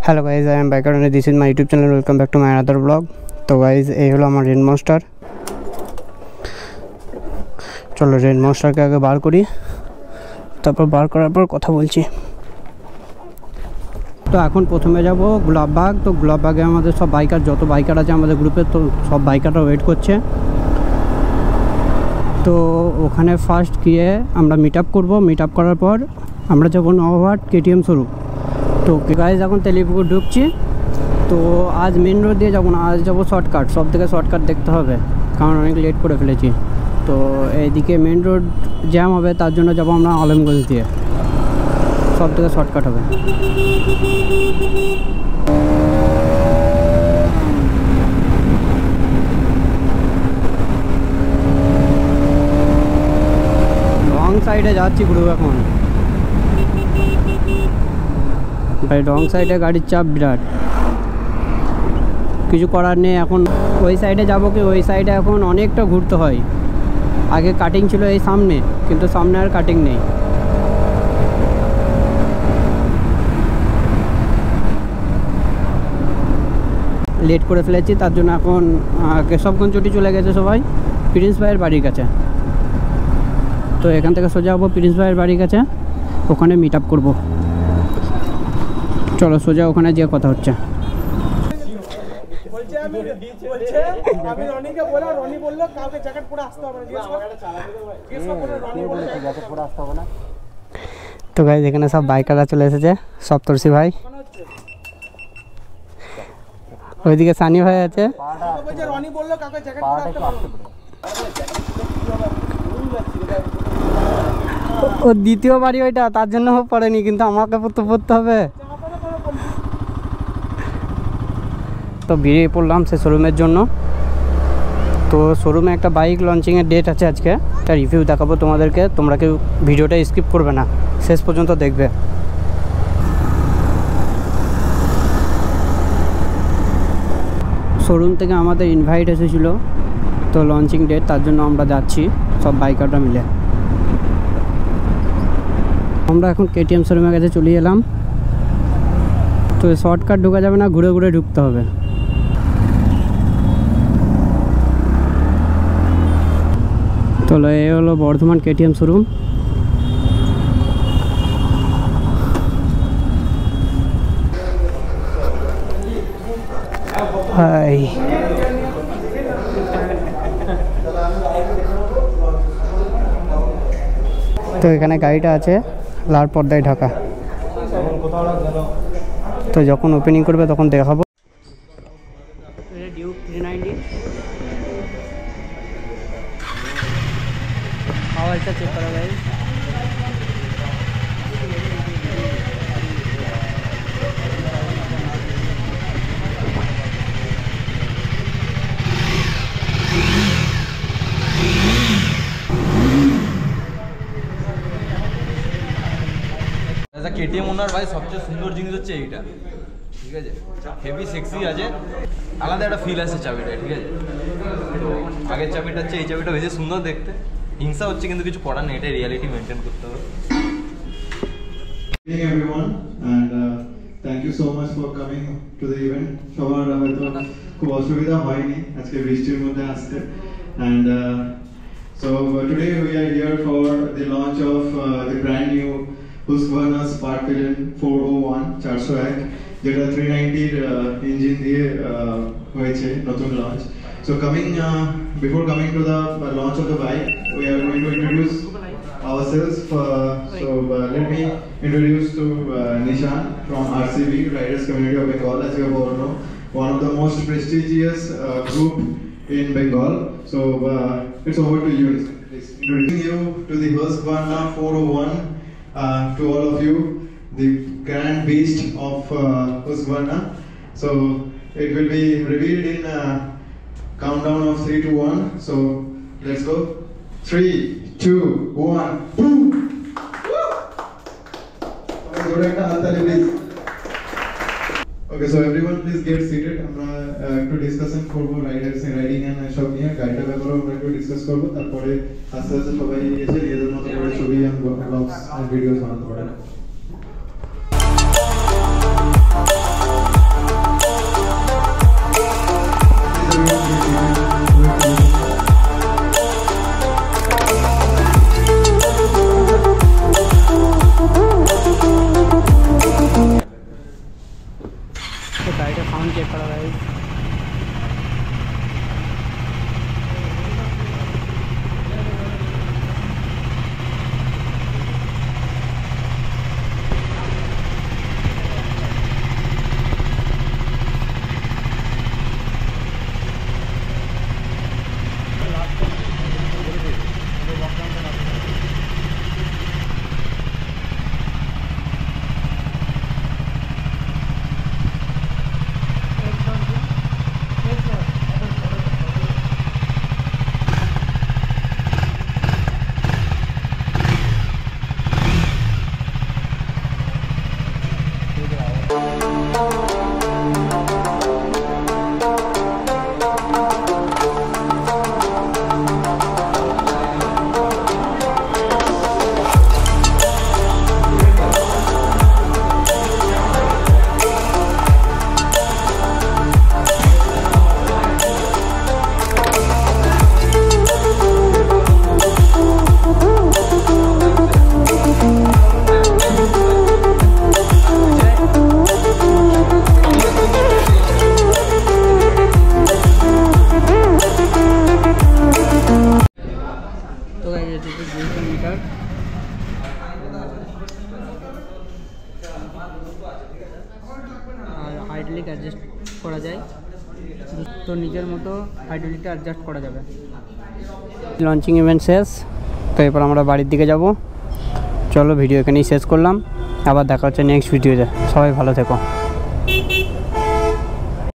Hello guys, I am biker and this is my YouTube channel. Welcome back to my another blog. तो guys এই হলো আমার rain monster. চলো rain মনস্টারকে আগে বার করি, তারপর বার করার পর কথা বলছি। তো এখন প্রথমে যাব গোলাপবাগ। তো গোলাপবাগে আমাদের সব বাইকার, যত বাইকার আছে আমাদের গ্রুপে, তো সব বাইকাররা ওয়েট করছে। তো ওখানে ফার্স্ট গিয়ে আমরা মিট আপ করবো। মিট আপ করার পর আমরা যাবো নওহাট কেটিএম শোরুম। তো গাইজ এখন তেলিপুকুর ঢুকছি। তো আজ মেন রোড দিয়ে যাবো না, আজ যাবো শর্টকাট। সব থেকে শর্টকাট দেখতে হবে, কারণ অনেক লেট করে ফেলেছি। তো এইদিকে মেন রোড জ্যাম হবে, তার জন্য যাবো আমরা আলমগঞ্জ দিয়ে। সব থেকে শর্টকাট হবে। রং সাইডে যাচ্ছি পুরো এখন ভাই। রং সাইডে গাড়ির চাপ বিরাট, কিছু করার নেই। এখন ওই সাইডে যাবো কি, ওই সাইডে এখন অনেকটা ঘুরতে হয়। আগে কাটিং ছিল এই সামনে, কিন্তু সামনে আর কাটিং নেই। লেট করে ফেলেছি, তার জন্য এখন কেশবগঞ্জ চটি চলে গেছে সবাই প্রিন্স ভাইয়ের বাড়ির কাছে। তো এখান থেকে সোজা যাবো প্রিন্স ভাইয়ের বাড়ির কাছে, ওখানে মিট আপ করবো। চলো সোজা ওখানে যে কথা হচ্ছে। তো গাইজ এখানে সব বাইকাররা চলে এসেছে। সপ্তর্ষি ভাই, ওইদিকে সানি ভাই আছে। ও দ্বিতীয় বাড়ি ওইটা, তার জন্য পড়েনি, কিন্তু আমাকে তো পড়তে হবে। তো বেরিয়ে পড়লাম সে শোরুমের জন্য। তো শোরুমে একটা বাইক লঞ্চিংয়ের ডেট আছে আজকে, একটা রিভিউ দেখাবো তোমাদেরকে। তোমরা কেউ ভিডিওটা স্কিপ করবে না, শেষ পর্যন্ত দেখবে। শোরুম থেকে আমাদের ইনভাইট এসেছিলো, তো লঞ্চিং ডেট, তার জন্য আমরা যাচ্ছি সব বাইকাররা মিলে। আমরা এখন কেটিএম শোরুমের কাছে চলে এলাম। তো শর্টকাট ঢোকা যাবে না, ঘুরে ঘুরে ঢুকতে হবে। তো এই হলো বর্ধমান কেটিএম শোরুম। হাই, তো এখানে গাড়িটা আছে লাল পর্দায় ঢাকা। তো যখন ওপেনিং করবে তখন দেখাবো। ডিউক 390 আওয়াজটা চেক করা যায়। কেটিএম ওনার ভাই সবচেয়ে সুন্দর জিনিস হচ্ছে এইটা, ঠিক আছে? হেভি সেক্সি আছে, আলাদা একটা ফিল আছে চাবিটা, ঠিক আছে? তো আগের চাবিটা হচ্ছে, এই চাবিটা বেশি সুন্দর দেখতে। হিংসা হচ্ছে, কিন্তু কিছু করার নেই, এটা রিয়ালিটি মেনটেন করতে হবে। Good evening everyone, and thank you so much for coming to the event. সবার হয়তো খুব অসুবিধা হয়নি আজকে বৃষ্টির মধ্যে আসতে, and so today we are here for the launch of the brand new Husqvarna Spark Villain 401 401, যেটা 390 ইঞ্জিন দিয়ে হয়েছে নতুন launch. So before coming to the launch of the bike, we are going to introduce ourselves. Let me introduce to Nishan from RCB, Riders Community of Bengal. As you all know, one of the most prestigious group in Bengal. So it's over to you. Introducing you to the Husqvarna 401, to all of you, the grand beast of Husqvarna. So it will be revealed in countdown of 3 to 1. So let's go. 3, 2, 1, boom! Okay, so everyone please get seated. আমরা একটু discussion করব riding and সব নিয়ে, গাড়িটা ব্যাপারে আমরা একটু discuss করব, তারপরে আস্তে আস্তে সবাই এসে নিজেদের মতো করে ছবি আর ব্লগস আর ভিডিওস বানাতে পারবে। অ্যাডজাস্ট করা যায়, তো নিজের মতো হাইড্রোলিকটা অ্যাডজাস্ট করা যাবে। লঞ্চিং ইভেন্ট শেষ, তো এরপর আমরা বাড়ির দিকে যাব। চলো ভিডিও এখানেই শেষ করলাম, আবার দেখা হচ্ছে নেক্সট ভিডিওতে। সবাই ভালো থেকো।